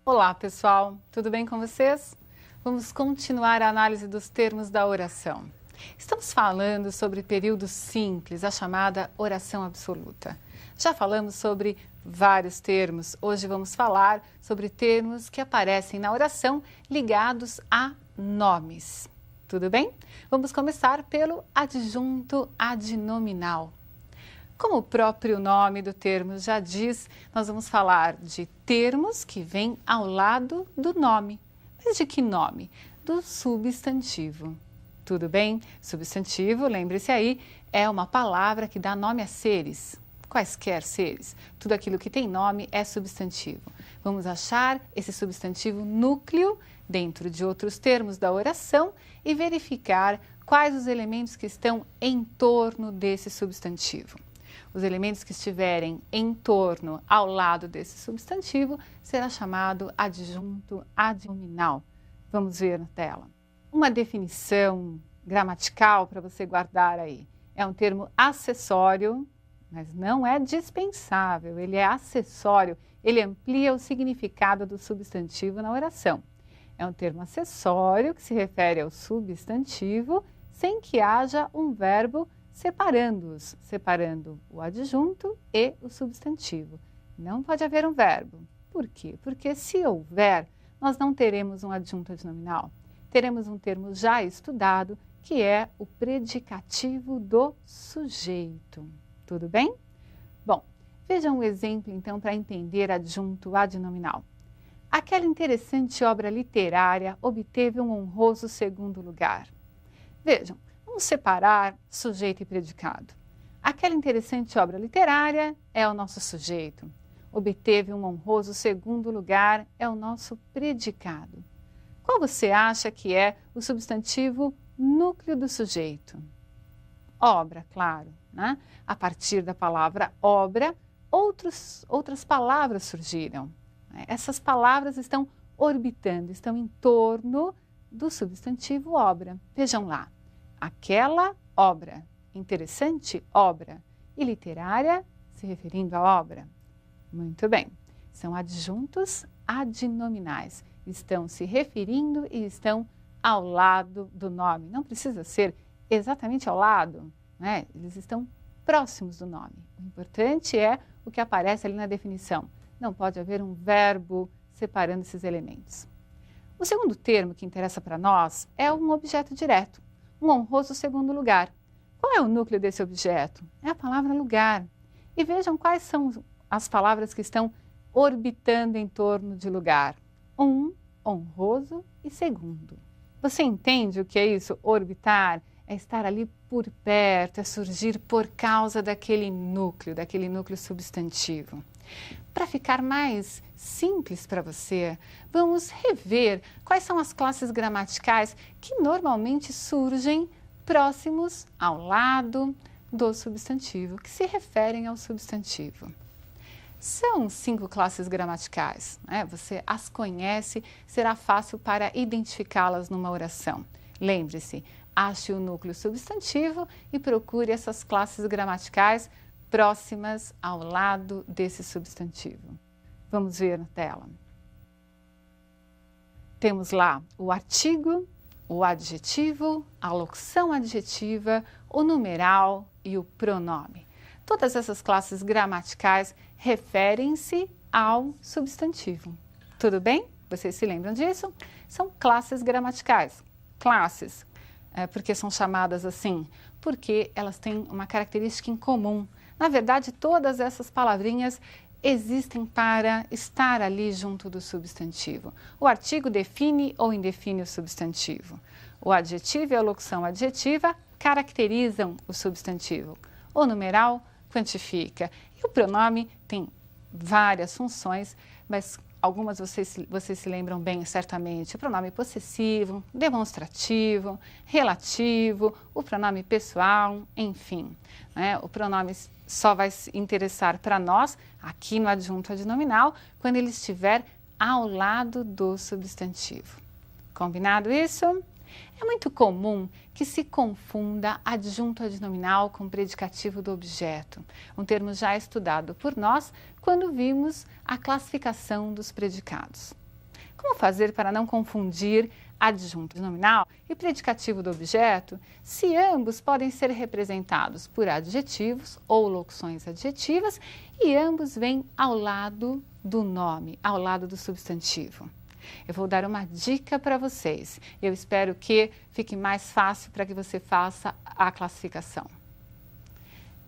Olá, pessoal! Tudo bem com vocês? Vamos continuar a análise dos termos da oração. Estamos falando sobre período simples, a chamada oração absoluta. Já falamos sobre vários termos. Hoje vamos falar sobre termos que aparecem na oração ligados a nomes. Tudo bem? Vamos começar pelo adjunto adnominal. Como o próprio nome do termo já diz, nós vamos falar de termos que vêm ao lado do nome. Mas de que nome? Do substantivo. Tudo bem? Substantivo, lembre-se aí, é uma palavra que dá nome a seres, quaisquer seres. Tudo aquilo que tem nome é substantivo. Vamos achar esse substantivo núcleo dentro de outros termos da oração e verificar quais os elementos que estão em torno desse substantivo. Os elementos que estiverem em torno, ao lado desse substantivo, será chamado adjunto adnominal. Vamos ver na tela. Uma definição gramatical para você guardar aí. É um termo acessório, mas não é dispensável, ele é acessório, ele amplia o significado do substantivo na oração. É um termo acessório que se refere ao substantivo sem que haja um verbo separando-os, separando o adjunto e o substantivo. Não pode haver um verbo. Por quê? Porque se houver, nós não teremos um adjunto adnominal. Teremos um termo já estudado, que é o predicativo do sujeito. Tudo bem? Bom, veja um exemplo então para entender adjunto adnominal. Aquela interessante obra literária obteve um honroso segundo lugar. Vejam, vamos separar sujeito e predicado. Aquela interessante obra literária é o nosso sujeito. Obteve um honroso segundo lugar é o nosso predicado. Qual você acha que é o substantivo núcleo do sujeito? Obra, claro, né? A partir da palavra obra, outras palavras surgiram. Essas palavras estão orbitando, estão em torno do substantivo obra. Vejam lá. Aquela obra, interessante obra, e literária, se referindo à obra. Muito bem, são adjuntos adnominais, estão se referindo e estão ao lado do nome. Não precisa ser exatamente ao lado, né? Eles estão próximos do nome. O importante é o que aparece ali na definição. Não pode haver um verbo separando esses elementos. O segundo termo que interessa para nós é um objeto direto. Um honroso segundo lugar. Qual é o núcleo desse objeto? É a palavra lugar. E vejam quais são as palavras que estão orbitando em torno de lugar. Honroso e segundo. Você entende o que é isso? Orbitar é estar ali por perto, é surgir por causa daquele núcleo substantivo. Para ficar mais simples para você, vamos rever quais são as classes gramaticais que normalmente surgem próximos ao lado do substantivo, que se referem ao substantivo. São 5 classes gramaticais, né? Você as conhece, será fácil para identificá-las numa oração. Lembre-se, ache o núcleo substantivo e procure essas classes gramaticais próximas ao lado desse substantivo. Vamos ver na tela. Temos lá o artigo, o adjetivo, a locução adjetiva, o numeral e o pronome. Todas essas classes gramaticais referem-se ao substantivo. Tudo bem? Vocês se lembram disso? São classes gramaticais. Classes, porque são chamadas assim? Porque elas têm uma característica em comum. Na verdade, todas essas palavrinhas existem para estar ali junto do substantivo. O artigo define ou indefine o substantivo. O adjetivo e a locução adjetiva caracterizam o substantivo. O numeral quantifica. E o pronome tem várias funções, mas algumas vocês se lembram bem, certamente. O pronome possessivo, demonstrativo, relativo, o pronome pessoal, enfim. Né? O pronome só vai se interessar para nós, aqui no adjunto adnominal, quando ele estiver ao lado do substantivo. Combinado isso? É muito comum que se confunda adjunto adnominal com predicativo do objeto, um termo já estudado por nós quando vimos a classificação dos predicados. Como fazer para não confundir adjunto nominal e predicativo do objeto se ambos podem ser representados por adjetivos ou locuções adjetivas e ambos vêm ao lado do nome, ao lado do substantivo? Eu vou dar uma dica para vocês. Eu espero que fique mais fácil para que você faça a classificação.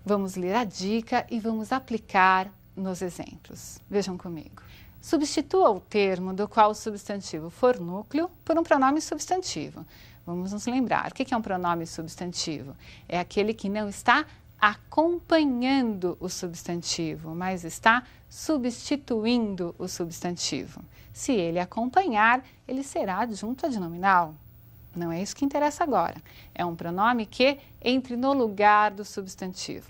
Vamos ler a dica e vamos aplicar nos exemplos. Vejam comigo. Substitua o termo do qual o substantivo for núcleo por um pronome substantivo. Vamos nos lembrar, o que é um pronome substantivo? É aquele que não está acompanhando o substantivo, mas está substituindo o substantivo. Se ele acompanhar, ele será adjunto adnominal. Não é isso que interessa agora. É um pronome que entre no lugar do substantivo.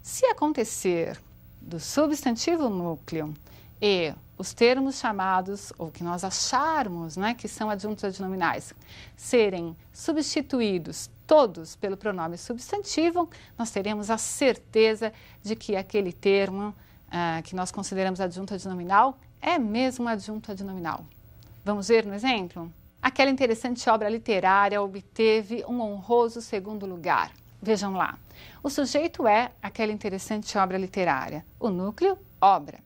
Se acontecer do substantivo núcleo e os termos chamados, ou que nós acharmos, né, que são adjuntos adnominais, serem substituídos todos pelo pronome substantivo, nós teremos a certeza de que aquele termo que nós consideramos adjunto adnominal é mesmo adjunto adnominal. Vamos ver no exemplo? Aquela interessante obra literária obteve um honroso segundo lugar. Vejam lá. O sujeito é aquela interessante obra literária. O núcleo, obra.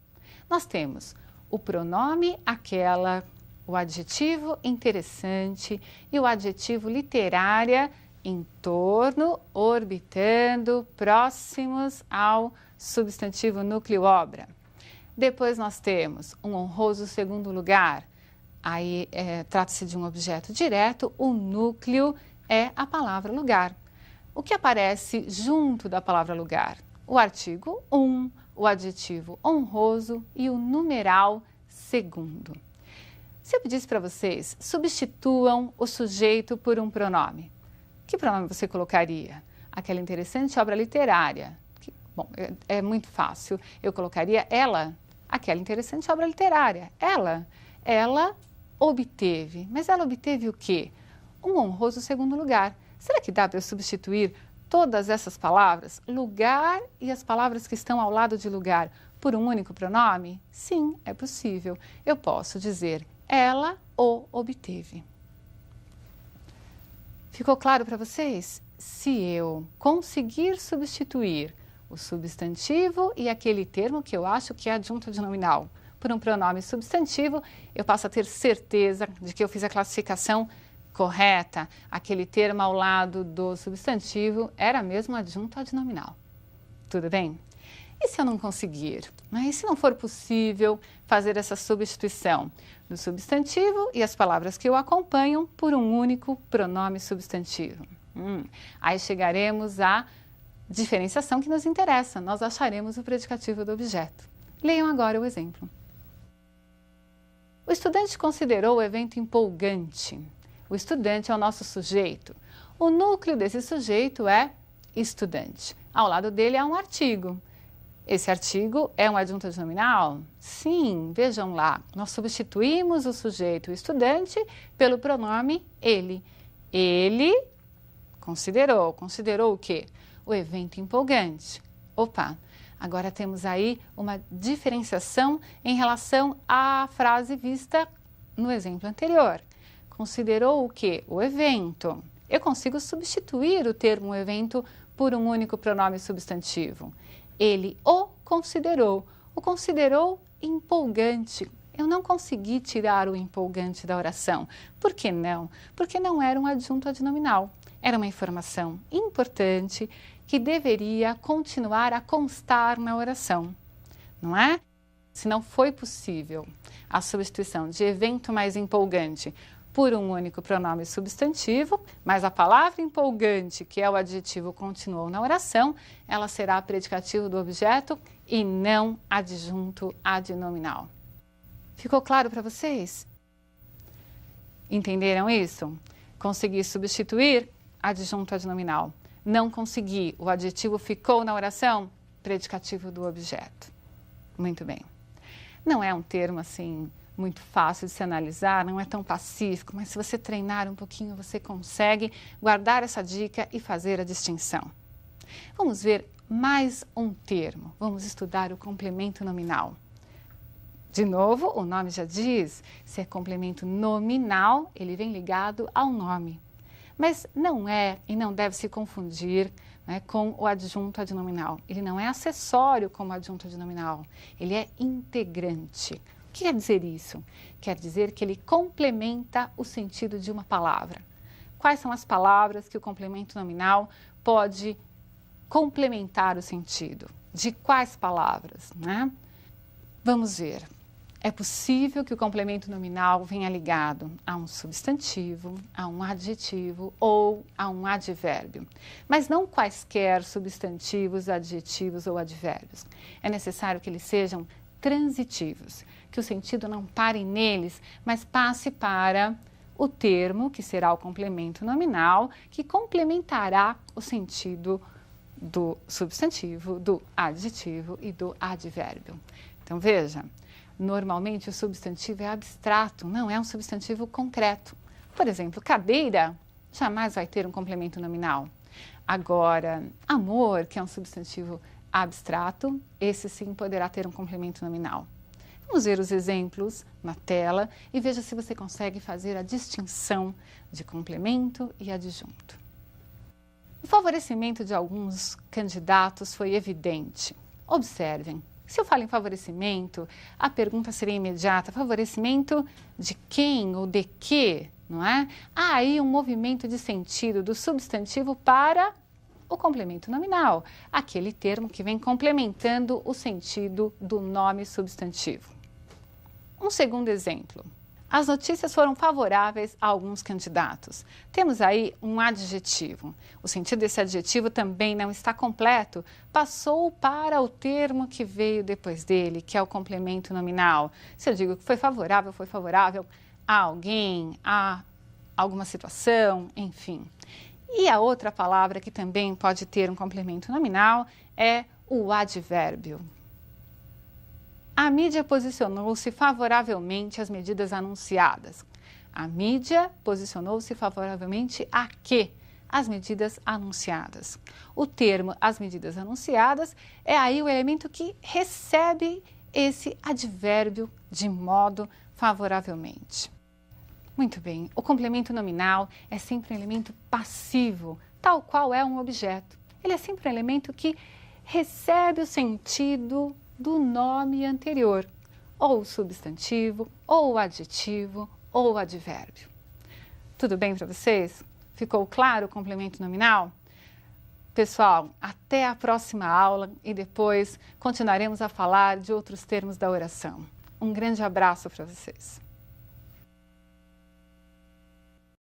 Nós temos o pronome aquela, o adjetivo interessante e o adjetivo literária em torno, orbitando, próximos ao substantivo núcleo obra. Depois nós temos um honroso segundo lugar. Aí trata-se de um objeto direto, o núcleo é a palavra lugar. O que aparece junto da palavra lugar? O artigo o adjetivo honroso e o numeral segundo. Se eu pedisse para vocês, substituam o sujeito por um pronome. Que pronome você colocaria? Aquela interessante obra literária. Bom, é muito fácil. Eu colocaria ela, aquela interessante obra literária. Ela obteve. Mas ela obteve o quê? Um honroso segundo lugar. Será que dá para eu substituir todas essas palavras, lugar e as palavras que estão ao lado de lugar, por um único pronome? Sim, é possível. Eu posso dizer ela o obteve. Ficou claro para vocês? Se eu conseguir substituir o substantivo e aquele termo que eu acho que é adjunto adnominal por um pronome substantivo, eu passo a ter certeza de que eu fiz a classificação correta. Aquele termo ao lado do substantivo era mesmo adjunto adnominal. Tudo bem? E se eu não conseguir? E se não for possível fazer essa substituição do substantivo e as palavras que o acompanham por um único pronome substantivo? Aí chegaremos à diferenciação que nos interessa. Nós acharemos o predicativo do objeto. Leiam agora o exemplo. O estudante considerou o evento empolgante. O estudante é o nosso sujeito. O núcleo desse sujeito é estudante. Ao lado dele há um artigo. Esse artigo é um adjunto adnominal? Sim, vejam lá. Nós substituímos o sujeito o estudante pelo pronome ele. Ele considerou. Considerou o quê? O evento empolgante. Opa! Agora temos aí uma diferenciação em relação à frase vista no exemplo anterior. Considerou o quê? O evento. Eu consigo substituir o termo evento por um único pronome substantivo. Ele o considerou. O considerou empolgante. Eu não consegui tirar o empolgante da oração. Por que não? Porque não era um adjunto adnominal. Era uma informação importante que deveria continuar a constar na oração, não é? Se não foi possível a substituição de evento mais empolgante por um único pronome substantivo, mas a palavra empolgante, que é o adjetivo, continuou na oração, ela será predicativo do objeto e não adjunto adnominal. Ficou claro para vocês? Entenderam isso? Consegui substituir adjunto adnominal. Não consegui, o adjetivo ficou na oração, predicativo do objeto. Muito bem. Não é um termo assim muito fácil de se analisar, não é tão pacífico, mas se você treinar um pouquinho, você consegue guardar essa dica e fazer a distinção. Vamos ver mais um termo. Vamos estudar o complemento nominal. De novo, o nome já diz, se é complemento nominal, ele vem ligado ao nome. Mas não é e não deve se confundir, né, com o adjunto adnominal. Ele não é acessório como adjunto adnominal, ele é integrante. O que quer dizer isso? Quer dizer que ele complementa o sentido de uma palavra. Quais são as palavras que o complemento nominal pode complementar o sentido? De quais palavras, né? Vamos ver. É possível que o complemento nominal venha ligado a um substantivo, a um adjetivo ou a um advérbio, mas não quaisquer substantivos, adjetivos ou advérbios. É necessário que eles sejam transitivos, que o sentido não pare neles, mas passe para o termo, que será o complemento nominal, que complementará o sentido do substantivo, do adjetivo e do advérbio. Então, veja. Normalmente o substantivo é abstrato, não é um substantivo concreto. Por exemplo, cadeira jamais vai ter um complemento nominal. Agora, amor, que é um substantivo abstrato, esse sim poderá ter um complemento nominal. Vamos ver os exemplos na tela e veja se você consegue fazer a distinção de complemento e adjunto. O favorecimento de alguns candidatos foi evidente. Observem. Se eu falo em favorecimento, a pergunta seria imediata: favorecimento de quem ou de que, não é? Há aí um movimento de sentido do substantivo para o complemento nominal, aquele termo que vem complementando o sentido do nome substantivo. Um segundo exemplo. As notícias foram favoráveis a alguns candidatos. Temos aí um adjetivo. O sentido desse adjetivo também não está completo. Passou para o termo que veio depois dele, que é o complemento nominal. Se eu digo que foi favorável a alguém, a alguma situação, enfim. E a outra palavra que também pode ter um complemento nominal é o advérbio. A mídia posicionou-se favoravelmente às medidas anunciadas. A mídia posicionou-se favoravelmente a quê? As medidas anunciadas. O termo as medidas anunciadas é aí o elemento que recebe esse advérbio de modo favoravelmente. Muito bem, o complemento nominal é sempre um elemento passivo, tal qual é um objeto. Ele é sempre um elemento que recebe o sentido do nome anterior, ou o substantivo, ou o adjetivo, ou o advérbio. Tudo bem para vocês? Ficou claro o complemento nominal? Pessoal, até a próxima aula e depois continuaremos a falar de outros termos da oração. Um grande abraço para vocês.